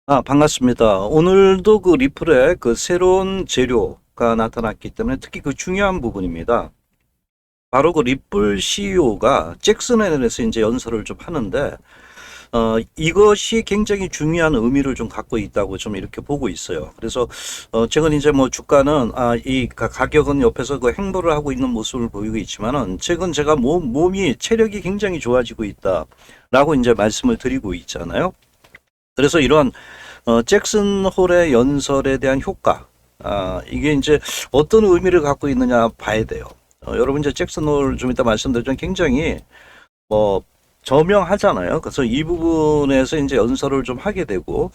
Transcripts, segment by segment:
반갑습니다. 오늘도 그 리플에 그 새로운 재료가 나타났기 때문에 특히 그 중요한 부분입니다. 바로 그 리플 CEO가 잭슨헬에서 이제 연설을 좀 하는데, 이것이 굉장히 중요한 의미를 좀 갖고 있다고 좀 이렇게 보고 있어요. 그래서, 최근 이제 뭐 주가는, 가격은 옆에서 그 행보를 하고 있는 모습을 보이고 있지만은, 최근 제가 몸이 체력이 굉장히 좋아지고 있다라고 이제 말씀을 드리고 있잖아요. 그래서 이런 잭슨 홀의 연설에 대한 효과, 이게 이제 어떤 의미를 갖고 있느냐 봐야 돼요. 여러분 이제 잭슨 홀 좀 이따 말씀드리지만 굉장히 뭐 저명하잖아요. 그래서 이 부분에서 이제 연설을 좀 하게 되고,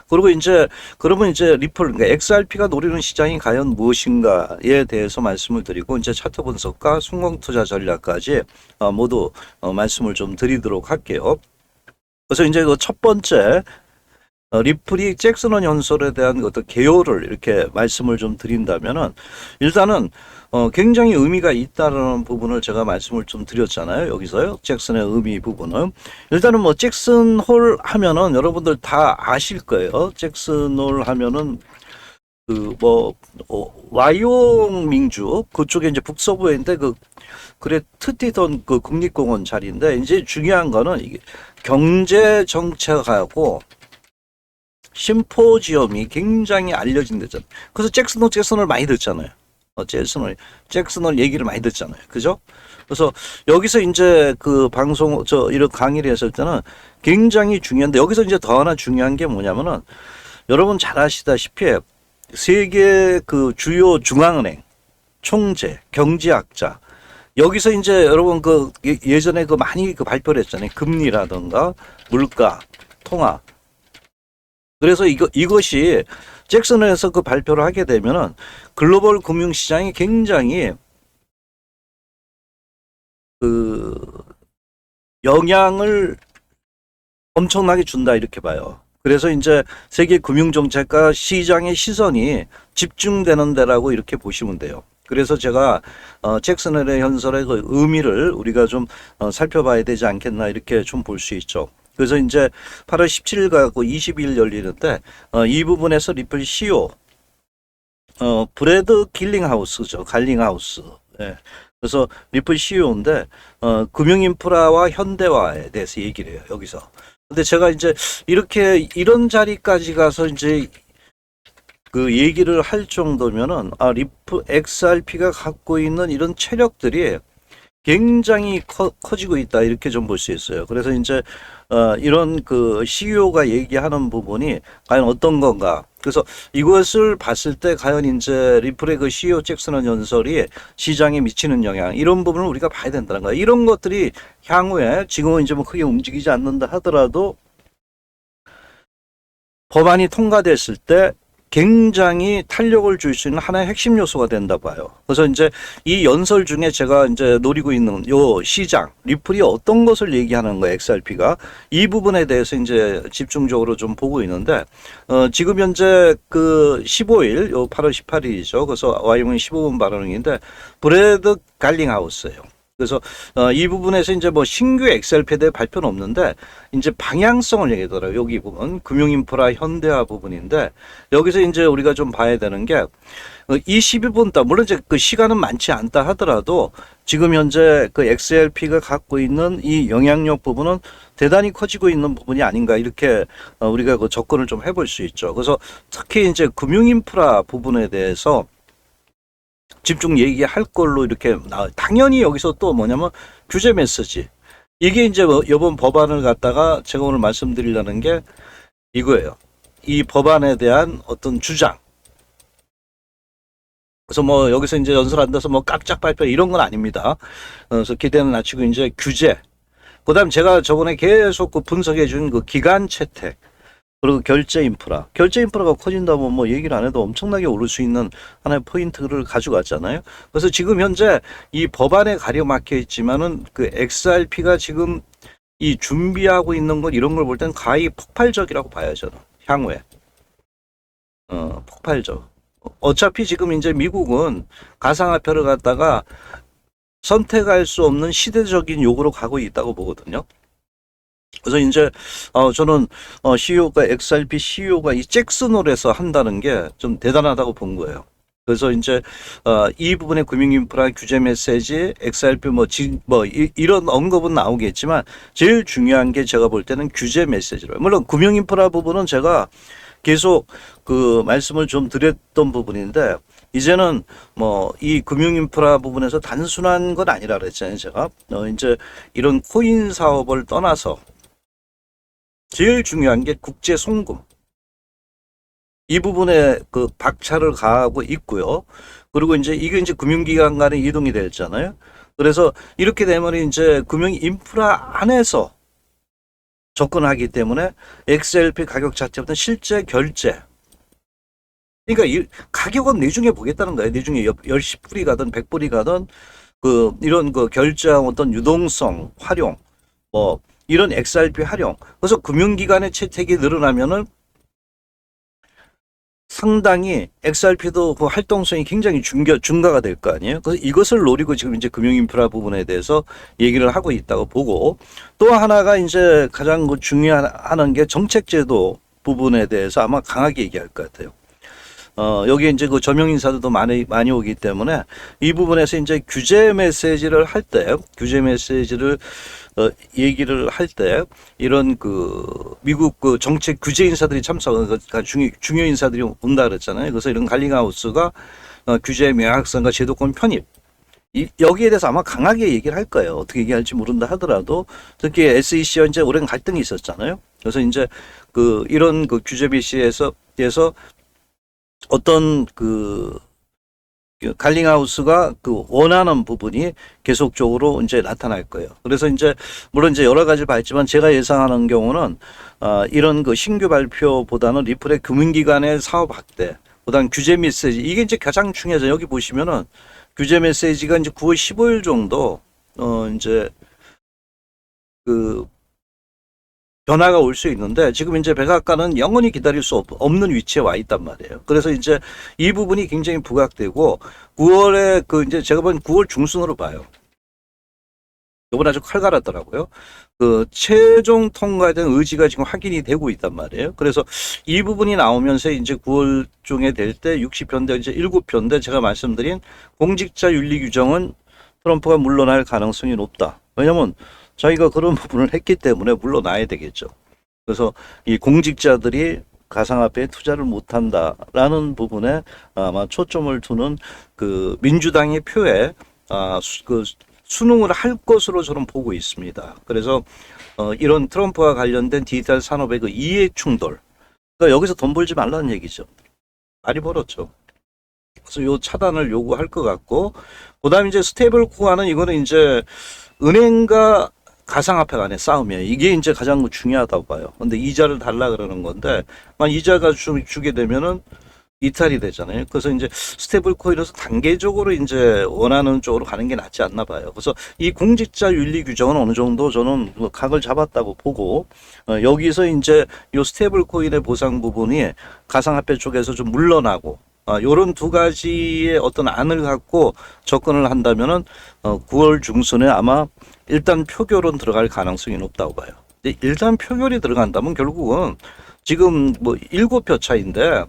그리고 이제 그러면 이제 리플, 그러니까 XRP가 노리는 시장이 과연 무엇인가에 대해서 말씀을 드리고, 이제 차트 분석과 순공 투자 전략까지 모두 말씀을 좀 드리도록 할게요. 그래서 이제 그 첫 번째, 리플이 잭슨원 연설에 대한 어떤 개요를 이렇게 말씀을 좀 드린다면은, 일단은 굉장히 의미가 있다는 부분을 제가 말씀을 좀 드렸잖아요. 여기서요. 잭슨의 의미 부분은. 일단은 뭐 잭슨 홀 하면은 여러분들 다 아실 거예요. 잭슨 홀 하면은 그 뭐 와이오밍주 그쪽에 이제 북서부에 있는데 그래 트티던 그 국립공원 자리인데, 이제 중요한 거는 이게 경제 정책하고 심포지엄이 굉장히 알려진 데잖아요. 그래서 잭슨을 많이 듣잖아요. 잭슨을 얘기를 많이 듣잖아요. 그죠? 그래서 여기서 이제 그 방송, 이런 강의를 했을 때는 굉장히 중요한데, 여기서 이제 더 하나 중요한 게 뭐냐면은, 여러분 잘 아시다시피 세계 그 주요 중앙은행, 총재, 경제학자, 여기서 이제 여러분 그 예전에 그 많이 그 발표를 했잖아요. 금리라든가 물가, 통화. 그래서 이것이 잭슨에서 그 발표를 하게 되면은 글로벌 금융시장이 굉장히 그 영향을 엄청나게 준다 이렇게 봐요. 그래서 이제 세계 금융정책과 시장의 시선이 집중되는 데라고 이렇게 보시면 돼요. 그래서 제가 잭슨의 현설의 그 의미를 우리가 좀 살펴봐야 되지 않겠나 이렇게 좀 볼 수 있죠. 그래서 이제 8월 17일 가고 20일 열리는데, 이 부분에서 리플 CEO 브래드 길링하우스죠. 갈링하우스. 예. 그래서 리플 CEO인데 금융인프라와 현대화에 대해서 얘기를 해요. 여기서. 근데 제가 이제 이렇게 이런 자리까지 가서 이제 그 얘기를 할 정도면은 리프 XRP가 갖고 있는 이런 체력들이 굉장히 커지고 있다 이렇게 좀 볼 수 있어요. 그래서 이제 이런 그 CEO가 얘기하는 부분이 과연 어떤 건가? 그래서 이것을 봤을 때 과연 이제 리플의 그 CEO 잭슨의 연설이 시장에 미치는 영향, 이런 부분을 우리가 봐야 된다는 거야. 이런 것들이 향후에 지금은 이제 뭐 크게 움직이지 않는다 하더라도 법안이 통과됐을 때 굉장히 탄력을 줄 수 있는 하나의 핵심 요소가 된다 봐요. 그래서 이제 이 연설 중에 제가 이제 노리고 있는 요 시장, 리플이 어떤 것을 얘기하는 거예요, XRP가. 이 부분에 대해서 이제 집중적으로 좀 보고 있는데, 지금 현재 그 15일, 요 8월 18일이죠. 그래서 와이오밍 15분 발언인데, 브래드 갈링하우스예요. 그래서 이 부분에서 이제 뭐 신규 XRP에 대해 발표는 없는데, 이제 방향성을 얘기하더라고요. 여기 부분 금융인프라 현대화 부분인데, 여기서 이제 우리가 좀 봐야 되는 게, 이 12분 다 물론 이제 그 시간은 많지 않다 하더라도 지금 현재 그 XRP가 갖고 있는 이 영향력 부분은 대단히 커지고 있는 부분이 아닌가 이렇게 우리가 그 접근을 좀 해볼 수 있죠. 그래서 특히 이제 금융인프라 부분에 대해서 집중 얘기할 걸로 이렇게 당연히 여기서 또 뭐냐면 규제 메시지. 이게 이제 뭐 이번 법안을 갖다가 제가 오늘 말씀드리려는 게 이거예요. 이 법안에 대한 어떤 주장. 그래서 뭐 여기서 이제 연설한다서 뭐 깜짝 발표 이런 건 아닙니다. 그래서 기대는 낮추고 이제 규제. 그다음 제가 저번에 계속 그 분석해 준 그 기간 채택. 그리고 결제 인프라가 커진다면 뭐 얘기를 안 해도 엄청나게 오를 수 있는 하나의 포인트를 가져갔잖아요. 그래서 지금 현재 이 법안에 가려막혀 있지만은 그 XRP가 지금 이 준비하고 있는 것 이런 걸 볼 땐 가히 폭발적이라고 봐요, 저는. 향후에. 폭발적. 어차피 지금 이제 미국은 가상화폐를 갖다가 선택할 수 없는 시대적인 요구로 가고 있다고 보거든요. 그래서 이제 저는 CEO가 XRP CEO가 이 잭슨홀에서 한다는 게 좀 대단하다고 본 거예요. 그래서 이제 이 부분의 금융인프라 규제 메시지, XRP 이런 언급은 나오겠지만 제일 중요한 게 제가 볼 때는 규제 메시지로. 물론 금융인프라 부분은 제가 계속 그 말씀을 좀 드렸던 부분인데 이제는 뭐 이 금융인프라 부분에서 단순한 건 아니라 그랬잖아요. 제가 이제 이런 코인 사업을 떠나서 제일 중요한 게 국제 송금. 이 부분에 그 박차를 가하고 있고요. 그리고 이제 이게 이제 금융기관 간의 이동이 됐잖아요. 그래서 이렇게 되면 이제 금융 인프라 안에서 접근하기 때문에 XRP 가격 자체보다 실제 결제. 그러니까 이 가격은 내중에 보겠다는 거예요. 내중에 10불이 가든 100불이 가든 그 이런 그 결제한 어떤 유동성 활용 뭐 이런 XRP 활용. 그래서 금융기관의 채택이 늘어나면은 상당히 XRP도 그 활동성이 굉장히 증가가 될 거 아니에요. 그래서 이것을 노리고 지금 이제 금융인프라 부분에 대해서 얘기를 하고 있다고 보고 또 하나가 이제 가장 중요한 게 정책제도 부분에 대해서 아마 강하게 얘기할 것 같아요. 여기 이제 그 저명 인사들도 많이 오기 때문에 이 부분에서 이제 규제 메시지를 할 때, 규제 메시지를 얘기를 할 때 이런 그 미국 그 정책 규제 인사들이 참석한 중요 인사들이 온다 그랬잖아요. 그래서 이런 갈링하우스가 규제 명확성과 제도권 편입 여기에 대해서 아마 강하게 얘기를 할 거예요. 어떻게 얘기할지 모른다 하더라도 특히 SEC와 이제 오랜 갈등이 있었잖아요. 그래서 이제 그 이런 그 규제 비시에서 어떤 그 갈링하우스가 그 원하는 부분이 계속적으로 이제 나타날 거예요. 그래서 이제 물론 이제 여러 가지 봤지만 제가 예상하는 경우는 이런 그 신규 발표보다는 리플의 금융기관의 사업 확대, 그다음 규제 메시지 이게 이제 가장 중요하죠. 여기 보시면은 규제 메시지가 이제 9월 15일 정도 이제 그 변화가 올 수 있는데 지금 이제 백악관은 영원히 기다릴 수 없는 위치에 와 있단 말이에요. 그래서 이제 이 부분이 굉장히 부각되고 9월에 그 이제 제가 본 9월 중순으로 봐요. 이번 아주 칼갈았더라고요. 그 최종 통과에 대한 의지가 지금 확인이 되고 있단 말이에요. 그래서 이 부분이 나오면서 이제 9월 중에 될 때 60편대 이제 7편대 제가 말씀드린 공직자 윤리 규정은 트럼프가 물러날 가능성이 높다. 왜냐면 자기가 그런 부분을 했기 때문에 물러나야 되겠죠. 그래서 이 공직자들이 가상화폐에 투자를 못한다라는 부분에 아마 초점을 두는 그 민주당의 표에 그 순응을 할 것으로 저는 보고 있습니다. 그래서 이런 트럼프와 관련된 디지털 산업의 그 이해 충돌, 그러니까 여기서 돈 벌지 말라는 얘기죠. 많이 벌었죠. 그래서 요 차단을 요구할 것 같고, 그다음에 이제 스테이블 코어는 이거는 이제 은행과 가상화폐 간의 싸움이에요. 이게 이제 가장 중요하다고 봐요. 근데 이자를 달라 그러는 건데, 만 이자가 주게 되면은 이탈이 되잖아요. 그래서 이제 스테이블 코인에서 단계적으로 이제 원하는 쪽으로 가는 게 낫지 않나 봐요. 그래서 이 공직자 윤리 규정은 어느 정도 저는 각을 잡았다고 보고, 여기서 이제 요 스테이블 코인의 보상 부분이 가상화폐 쪽에서 좀 물러나고, 요런 두 가지의 어떤 안을 갖고 접근을 한다면은 9월 중순에 아마 일단 표결은 들어갈 가능성이 높다고 봐요. 근데 일단 표결이 들어간다면 결국은 지금 뭐 7표 차인데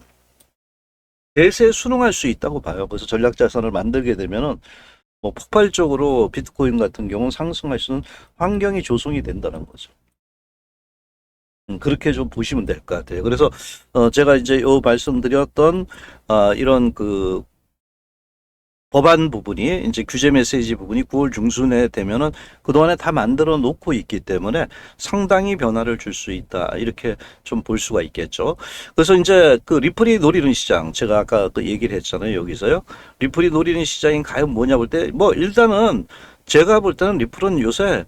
대세에 순응할 수 있다고 봐요. 그래서 전략자산을 만들게 되면은 뭐 폭발적으로 비트코인 같은 경우는 상승할 수 있는 환경이 조성이 된다는 거죠. 그렇게 좀 보시면 될 것 같아요. 그래서 제가 이제 요 말씀드렸던 이런 그 법안 부분이 이제 규제 메시지 부분이 9월 중순에 되면은 그동안에 다 만들어 놓고 있기 때문에 상당히 변화를 줄 수 있다. 이렇게 좀 볼 수가 있겠죠. 그래서 이제 그 리플이 노리는 시장, 제가 아까 그 얘기를 했잖아요. 여기서요. 리플이 노리는 시장이 과연 뭐냐 볼 때, 뭐 일단은 제가 볼 때는 리플은 요새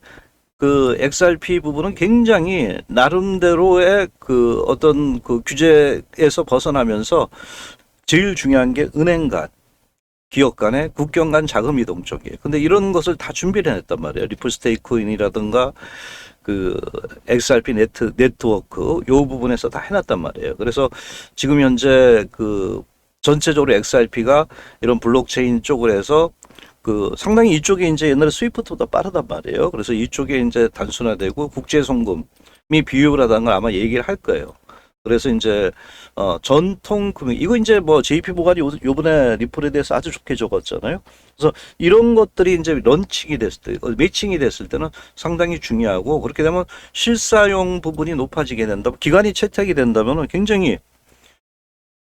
그 XRP 부분은 굉장히 나름대로의 그 어떤 그 규제에서 벗어나면서 제일 중요한 게 은행 간 기업 간의 국경 간 자금 이동 쪽이에요. 근데 이런 것을 다 준비를 해냈단 말이에요. 리플 스테이크인이라든가 그 XRP 네트워크 요 부분에서 다 해놨단 말이에요. 그래서 지금 현재 그 전체적으로 XRP가 이런 블록체인 쪽을 해서 그 상당히 이쪽에 이제 옛날에 스위프트보다 빠르단 말이에요. 그래서 이쪽에 이제 단순화되고 국제 송금 비율을 하다는 걸 아마 얘기를 할 거예요. 그래서 이제 전통 금융 이거 이제 뭐 JP 모간이 요번에 리플에 대해서 아주 좋게 적었잖아요. 그래서 이런 것들이 이제 런칭이 됐을 때, 매칭이 됐을 때는 상당히 중요하고 그렇게 되면 실사용 부분이 높아지게 된다. 기간이 채택이 된다면 굉장히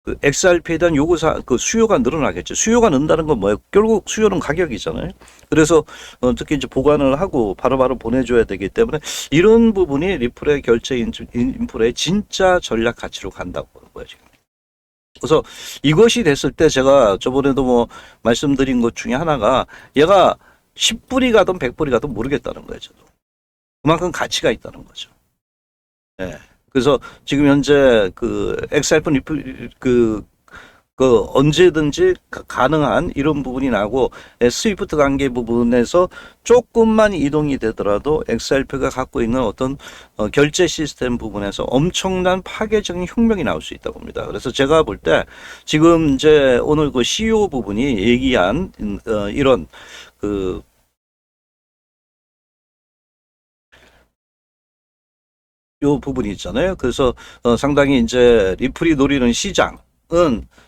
그 XRP에 대한 요구사 그 수요가 늘어나겠죠. 수요가 는다는 건 뭐예요? 결국 수요는 가격이잖아요. 그래서 특히 이제 보관을 하고 바로바로 보내줘야 되기 때문에 이런 부분이 리플의 결제 인프라의 진짜 전략 가치로 간다고 보는 거예요, 지금. 그래서 이것이 됐을 때 제가 저번에도 뭐 말씀드린 것 중에 하나가 얘가 10불이 가든 100불이 가든 모르겠다는 거예요, 저도. 그만큼 가치가 있다는 거죠. 예. 그래서 지금 현재 그 엑셀프 리플 그 언제든지 가능한 이런 부분이 나고 스위프트 관계 부분에서 조금만 이동이 되더라도 XRP가 갖고 있는 어떤 결제 시스템 부분에서 엄청난 파괴적인 혁명이 나올 수 있다고 봅니다. 그래서 제가 볼 때 지금 이제 오늘 그 CEO 부분이 얘기한 이런 그 요 부분이 있잖아요. 그래서 상당히 이제 리플이 노리는 시장은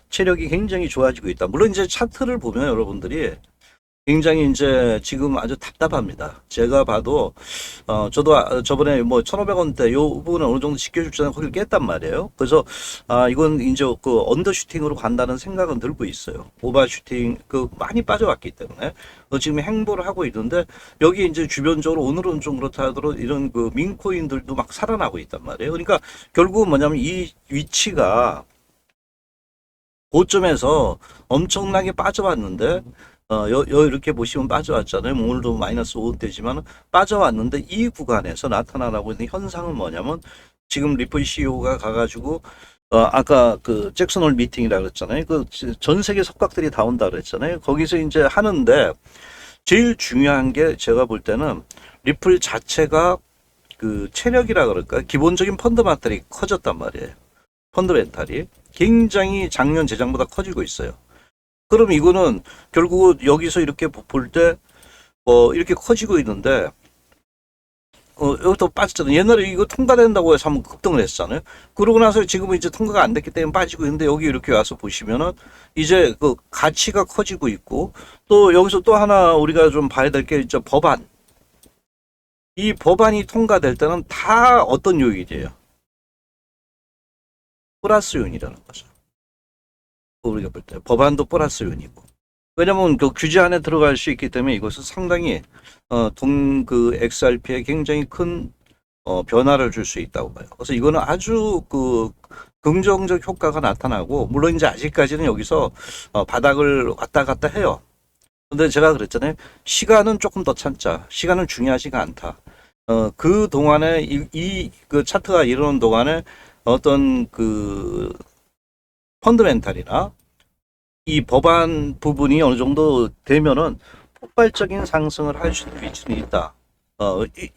체력이 굉장히 좋아지고 있다. 물론 이제 차트를 보면 여러분들이 굉장히 이제 지금 아주 답답합니다. 제가 봐도 저도 저번에 뭐 1,500원대 요 부분은 어느 정도 지켜줄 줄 알고 거기를 깼단 말이에요. 그래서 이건 이제 그 언더슈팅으로 간다는 생각은 들고 있어요. 오버슈팅 그 많이 빠져왔기 때문에 지금 행보를 하고 있는데 여기 이제 주변적으로 오늘은 좀 그렇다 하더라도 이런 그 민코인들도 막 살아나고 있단 말이에요. 그러니까 결국은 뭐냐면 이 위치가 고점에서 엄청나게 빠져왔는데 이렇게 보시면 빠져왔잖아요. 뭐 오늘도 마이너스 5대지만 빠져왔는데 이 구간에서 나타나고 있는 현상은 뭐냐면 지금 리플 CEO가 가가지고 아까 그 잭슨 홀 미팅이라 그랬잖아요. 그 전 세계 석각들이 다 온다 그랬잖아요. 거기서 이제 하는데 제일 중요한 게 제가 볼 때는 리플 자체가 그 체력이라 그럴까 기본적인 펀더멘탈이 커졌단 말이에요. 펀더멘탈이 굉장히 작년 재장보다 커지고 있어요. 그럼 이거는 결국 여기서 이렇게 볼 때 이렇게 커지고 있는데 여기서 빠졌잖아요. 옛날에 이거 통과된다고 해서 한번 급등을 했잖아요. 그러고 나서 지금은 이제 통과가 안 됐기 때문에 빠지고 있는데 여기 이렇게 와서 보시면은 이제 그 가치가 커지고 있고 또 여기서 또 하나 우리가 좀 봐야 될 게 이제 법안. 이 법안이 통과될 때는 다 어떤 요인이에요? 플러스 요인이라는 거죠. 우리가 볼 때 법안도 플러스 요인이고. 왜냐면 그 규제 안에 들어갈 수 있기 때문에 이것은 상당히 그 XRP에 굉장히 큰 변화를 줄 수 있다고 봐요. 그래서 이거는 아주 그 긍정적 효과가 나타나고 물론 이제 아직까지는 여기서 바닥을 왔다 갔다 해요. 근데 제가 그랬잖아요. 시간은 조금 더 참자. 시간은 중요하지가 않다. 그 동안에 그 차트가 이러는 동안에 어떤 그 펀드멘탈이나 이 법안 부분이 어느 정도 되면은 폭발적인 상승을 할 수 있는 위치는 있다.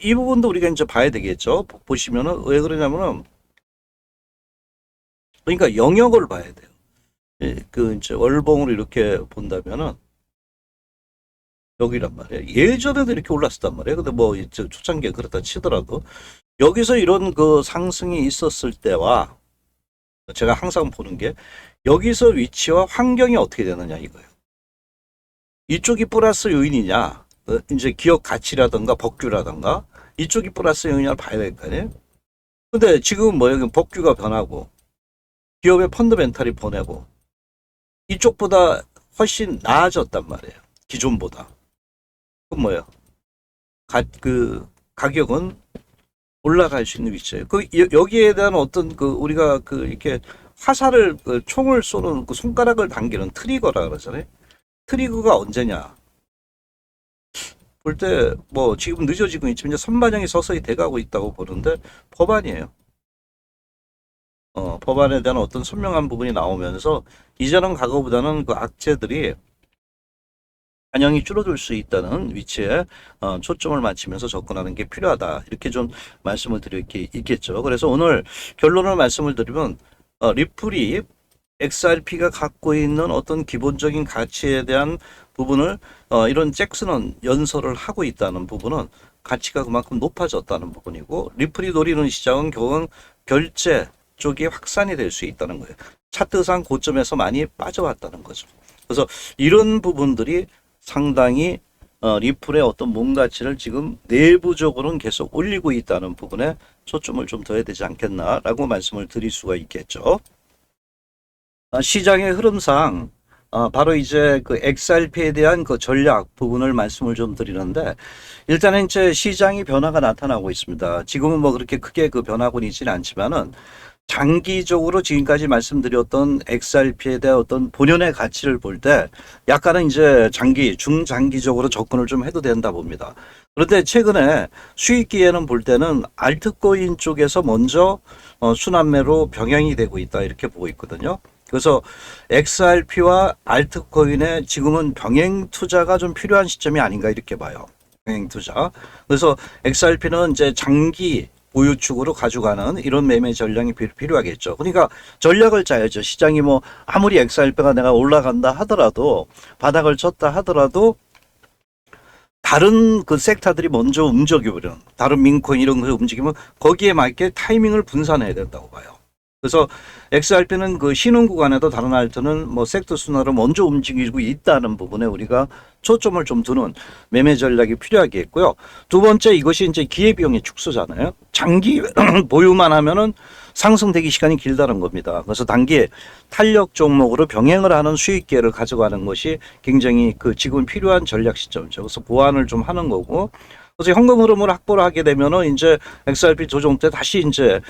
이 부분도 우리가 이제 봐야 되겠죠. 보시면은 왜 그러냐면은 그러니까 영역을 봐야 돼요. 예, 그 이제 월봉으로 이렇게 본다면은 여기란 말이에요. 예전에도 이렇게 올랐었단 말이에요. 근데 뭐 이제 초창기에 그렇다 치더라도 여기서 이런 그 상승이 있었을 때와 제가 항상 보는 게 여기서 위치와 환경이 어떻게 되느냐 이거예요. 이쪽이 플러스 요인이냐, 이제 기업 가치라든가 법규라든가 이쪽이 플러스 요인이냐를 봐야 될 거 아니에요. 근데 지금 뭐 여기 법규가 변하고 기업의 펀드멘탈이 보내고 이쪽보다 훨씬 나아졌단 말이에요. 기존보다. 그럼 뭐예요? 그 가격은 올라갈 수 있는 위치예요. 그 여기에 대한 어떤 그 우리가 그 이렇게 화살을 그 총을 쏘는 그 손가락을 당기는 트리거라 그러잖아요. 트리거가 언제냐? 볼 때 뭐 지금 늦어지고 있지만 이제 선반영이 서서히 돼가고 있다고 보는데 법안이에요. 법안에 대한 어떤 선명한 부분이 나오면서 이전은 과거보다는 그 악재들이 반영이 줄어들 수 있다는 위치에 초점을 맞추면서 접근하는 게 필요하다. 이렇게 좀 말씀을 드릴 게 있겠죠. 그래서 오늘 결론을 말씀을 드리면 리플이 XRP가 갖고 있는 어떤 기본적인 가치에 대한 부분을 이런 잭슨은 연설을 하고 있다는 부분은 가치가 그만큼 높아졌다는 부분이고, 리플이 노리는 시장은 결국은 결제 쪽이 확산이 될 수 있다는 거예요. 차트상 고점에서 많이 빠져왔다는 거죠. 그래서 이런 부분들이 상당히 리플의 어떤 몸 가치를 지금 내부적으로는 계속 올리고 있다는 부분에 초점을 좀 둬야 되지 않겠나라고 말씀을 드릴 수가 있겠죠. 시장의 흐름상 바로 이제 그 XRP에 대한 그 전략 부분을 말씀을 좀 드리는데, 일단은 이제 시장이 변화가 나타나고 있습니다. 지금은 뭐 그렇게 크게 그 변화고는 있지는 않지만은, 장기적으로 지금까지 말씀드렸던 XRP에 대한 어떤 본연의 가치를 볼 때 약간은 이제 중장기적으로 접근을 좀 해도 된다 봅니다. 그런데 최근에 수익기에는 볼 때는 알트코인 쪽에서 먼저 순환매로 병행이 되고 있다, 이렇게 보고 있거든요. 그래서 XRP와 알트코인의 지금은 병행 투자가 좀 필요한 시점이 아닌가, 이렇게 봐요. 병행 투자. 그래서 XRP는 이제 장기 보유축으로 가져가는 이런 매매 전략이 필요하겠죠. 그러니까 전략을 짜야죠. 시장이 뭐 아무리 XRP가 내가 올라간다 하더라도, 바닥을 쳤다 하더라도 다른 그 섹터들이 먼저 움직여버리는, 다른 민코인 이런 거 움직이면 거기에 맞게 타이밍을 분산해야 된다고 봐요. 그래서 XRP는 그 신흥 구간에도 다른 알트는 뭐 섹터 순환으로 먼저 움직이고 있다는 부분에 우리가 초점을 좀 두는 매매 전략이 필요하겠고요. 두 번째, 이것이 이제 기회비용의 축소잖아요. 장기 보유만 하면은 상승되기 시간이 길다는 겁니다. 그래서 단기 탄력 종목으로 병행을 하는 수익 기회를 가져가는 것이 굉장히 그 지금 필요한 전략 시점이죠. 그래서 보완을 좀 하는 거고, 그래서 현금 흐름을 확보를 하게 되면은 이제 XRP 조정 때 다시 이제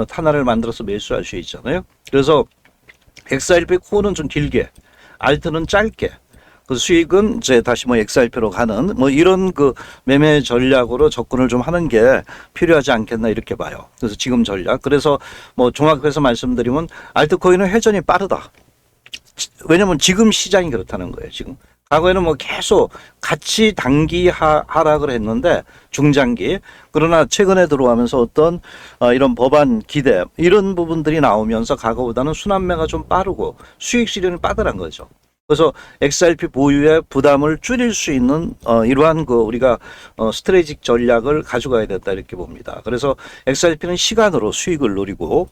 탄화를 만들어서 매수할 수 있잖아요. 그래서 XRP 코어는 좀 길게, 알트는 짧게, 그 수익은 이제 다시 뭐 XRP로 가는 뭐 이런 그 매매 전략으로 접근을 좀 하는 게 필요하지 않겠나, 이렇게 봐요. 그래서 지금 전략. 그래서 뭐 종합해서 말씀드리면 알트코인은 회전이 빠르다. 왜냐면 지금 시장이 그렇다는 거예요, 지금. 과거에는 뭐 계속 같이 단기 하락을 했는데, 중장기. 그러나 최근에 들어오면서 어떤 이런 법안 기대 이런 부분들이 나오면서 과거보다는 순환매가 좀 빠르고 수익 실현이 빠르란 거죠. 그래서 XRP 보유의 부담을 줄일 수 있는 이러한 그 우리가 스트레이직 전략을 가져가야 된다, 이렇게 봅니다. 그래서 XRP는 시간으로 수익을 노리고,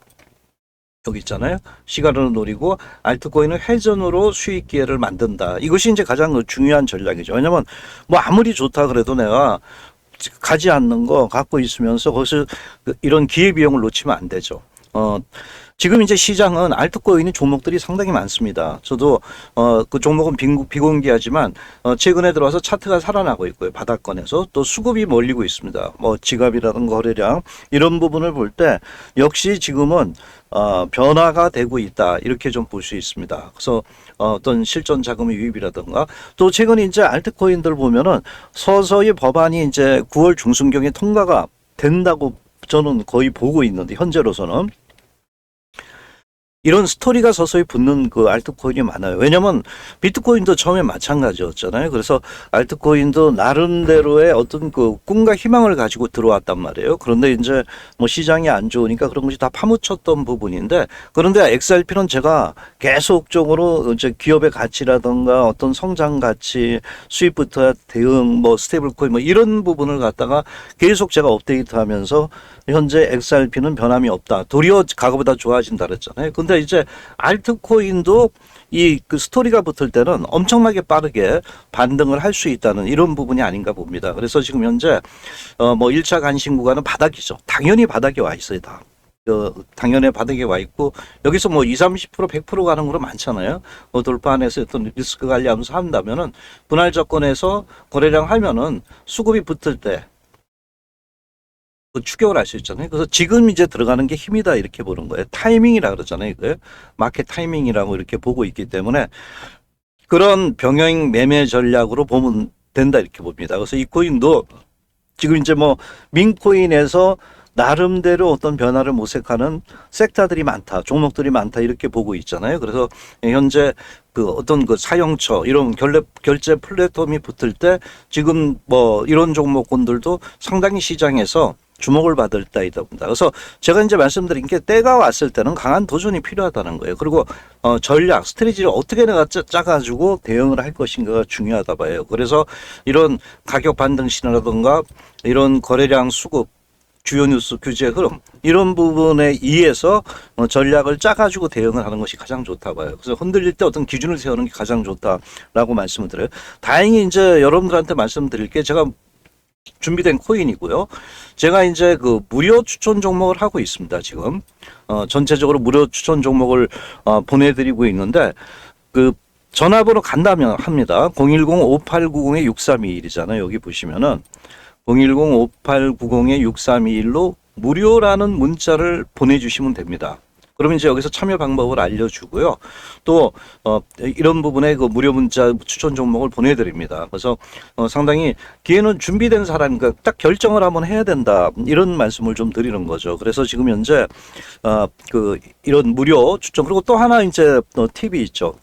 여기 있잖아요. 시간으로 노리고, 알트코인은 회전으로 수익 기회를 만든다. 이것이 이제 가장 중요한 전략이죠. 왜냐면 뭐 아무리 좋다 그래도 내가 가지 않는 거 갖고 있으면서 거기서 이런 기회 비용을 놓치면 안 되죠. 지금 이제 시장은 알트코인이 종목들이 상당히 많습니다. 저도 그 종목은 비공개하지만 최근에 들어와서 차트가 살아나고 있고요. 바닥권에서 또 수급이 몰리고 있습니다. 뭐 지갑이라든가 거래량 이런 부분을 볼 때 역시 지금은 변화가 되고 있다, 이렇게 좀 볼 수 있습니다. 그래서 어떤 실전 자금의 유입이라든가, 또 최근 이제 알트코인들 보면은 서서히 법안이 이제 9월 중순경에 통과가 된다고 저는 거의 보고 있는데, 현재로서는 이런 스토리가 서서히 붙는 그 알트코인이 많아요. 왜냐면 비트코인도 처음에 마찬가지였잖아요. 그래서 알트코인도 나름대로의 어떤 그 꿈과 희망을 가지고 들어왔단 말이에요. 그런데 이제 뭐 시장이 안 좋으니까 그런 것이 다 파묻혔던 부분인데, 그런데 XRP는 제가 계속적으로 이제 기업의 가치라든가 어떤 성장 가치, 수입부터 대응, 뭐 스테이블코인 뭐 이런 부분을 갖다가 계속 제가 업데이트하면서 현재 XRP는 변함이 없다, 도리어 과거보다 좋아진다 그랬잖아요. 근데 이제 알트코인도 이 그 스토리가 붙을 때는 엄청나게 빠르게 반등을 할 수 있다는 이런 부분이 아닌가 봅니다. 그래서 지금 현재 뭐 1차 간신 구간은 바닥이죠. 당연히 바닥에 와 있어요, 다. 당연히 바닥에 와 있고, 여기서 뭐 20, 30%, 100% 가는 거로 많잖아요. 돌파 안에서 어떤 리스크 관리하면서 한다면은 분할 조건에서 거래량 하면은 수급이 붙을 때 그 추격을 할 수 있잖아요. 그래서 지금 이제 들어가는 게 힘이다, 이렇게 보는 거예요. 타이밍이라 그러잖아요. 이거 마켓 타이밍이라고 이렇게 보고 있기 때문에 그런 병행 매매 전략으로 보면 된다, 이렇게 봅니다. 그래서 이 코인도 지금 이제 뭐 민코인에서 나름대로 어떤 변화를 모색하는 섹터들이 많다, 종목들이 많다 이렇게 보고 있잖아요. 그래서 현재 그 어떤 그 사용처 이런 결제 플랫폼이 붙을 때 지금 뭐 이런 종목군들도 상당히 시장에서 주목을 받을 때이다 봅니다. 그래서 제가 이제 말씀드린 게 때가 왔을 때는 강한 도전이 필요하다는 거예요. 그리고 전략, 스트래지를 어떻게 내가 짜가지고 대응을 할 것인가가 중요하다 봐요. 그래서 이런 가격 반등 신호라든가 이런 거래량 수급, 주요 뉴스 규제 흐름 이런 부분에 의해서 전략을 짜가지고 대응을 하는 것이 가장 좋다 봐요. 그래서 흔들릴 때 어떤 기준을 세우는 게 가장 좋다라고 말씀을 드려요. 다행히 이제 여러분들한테 말씀드릴 게 제가 준비된 코인이고요. 제가 이제 그 무료 추천 종목을 하고 있습니다. 지금 전체적으로 무료 추천 종목을 보내드리고 있는데 그 전화번호 간다면 합니다. 010-5890-6321이잖아요. 여기 보시면은 010-5890-6321로 무료라는 문자를 보내주시면 됩니다. 그러면 이제 여기서 참여 방법을 알려주고요. 또 이런 부분에 그 무료 문자 추천 종목을 보내드립니다. 그래서 상당히 기회는 준비된 사람, 그러니까 딱 결정을 한번 해야 된다 이런 말씀을 좀 드리는 거죠. 그래서 지금 현재 그 이런 무료 추천, 그리고 또 하나 이제 팁이 있죠.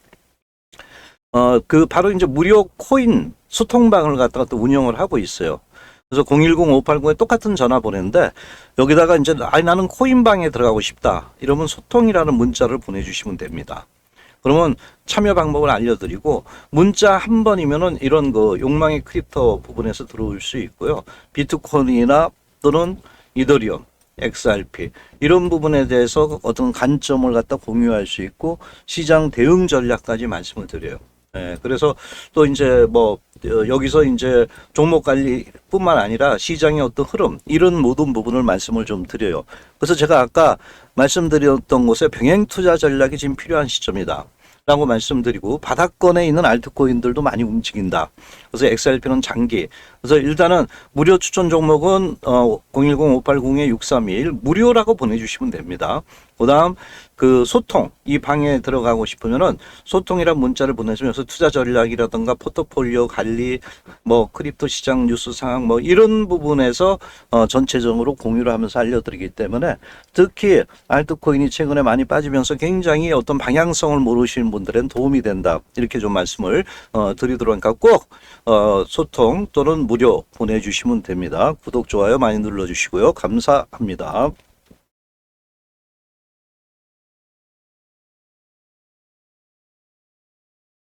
그 바로 이제 무료 코인 소통방을 갖다가 또 운영을 하고 있어요. 그래서 010-580에 똑같은 전화 보내는데 여기다가 이제 아니 나는 코인방에 들어가고 싶다 이러면 소통이라는 문자를 보내주시면 됩니다. 그러면 참여 방법을 알려드리고 문자 한 번이면은 이런 그 욕망의 크립토 부분에서 들어올 수 있고요. 비트코인이나 또는 이더리움, XRP 이런 부분에 대해서 어떤 관점을 갖다 공유할 수 있고 시장 대응 전략까지 말씀을 드려요. 그래서 또 이제 뭐 여기서 이제 종목 관리뿐만 아니라 시장의 어떤 흐름 이런 모든 부분을 말씀을 좀 드려요. 그래서 제가 아까 말씀드렸던 곳에 병행 투자 전략이 지금 필요한 시점이다 라고 말씀드리고 바닥권에 있는 알트코인들도 많이 움직인다. 그래서 XRP는 장기. 그래서 일단은 무료 추천 종목은 010-580-6321 무료라고 보내주시면 됩니다. 그 다음 그 소통, 이 방에 들어가고 싶으면은 소통이란 문자를 보내주면 여기서 투자 전략이라든가 포트폴리오 관리, 뭐 크립토 시장 뉴스 상황 뭐 이런 부분에서 전체적으로 공유를 하면서 알려드리기 때문에 특히 알트코인이 최근에 많이 빠지면서 굉장히 어떤 방향성을 모르시는 분들은 도움이 된다. 이렇게 좀 말씀을 드리도록 하니까 꼭 소통 또는 무료 보내주시면 됩니다. 구독, 좋아요 많이 눌러주시고요. 감사합니다.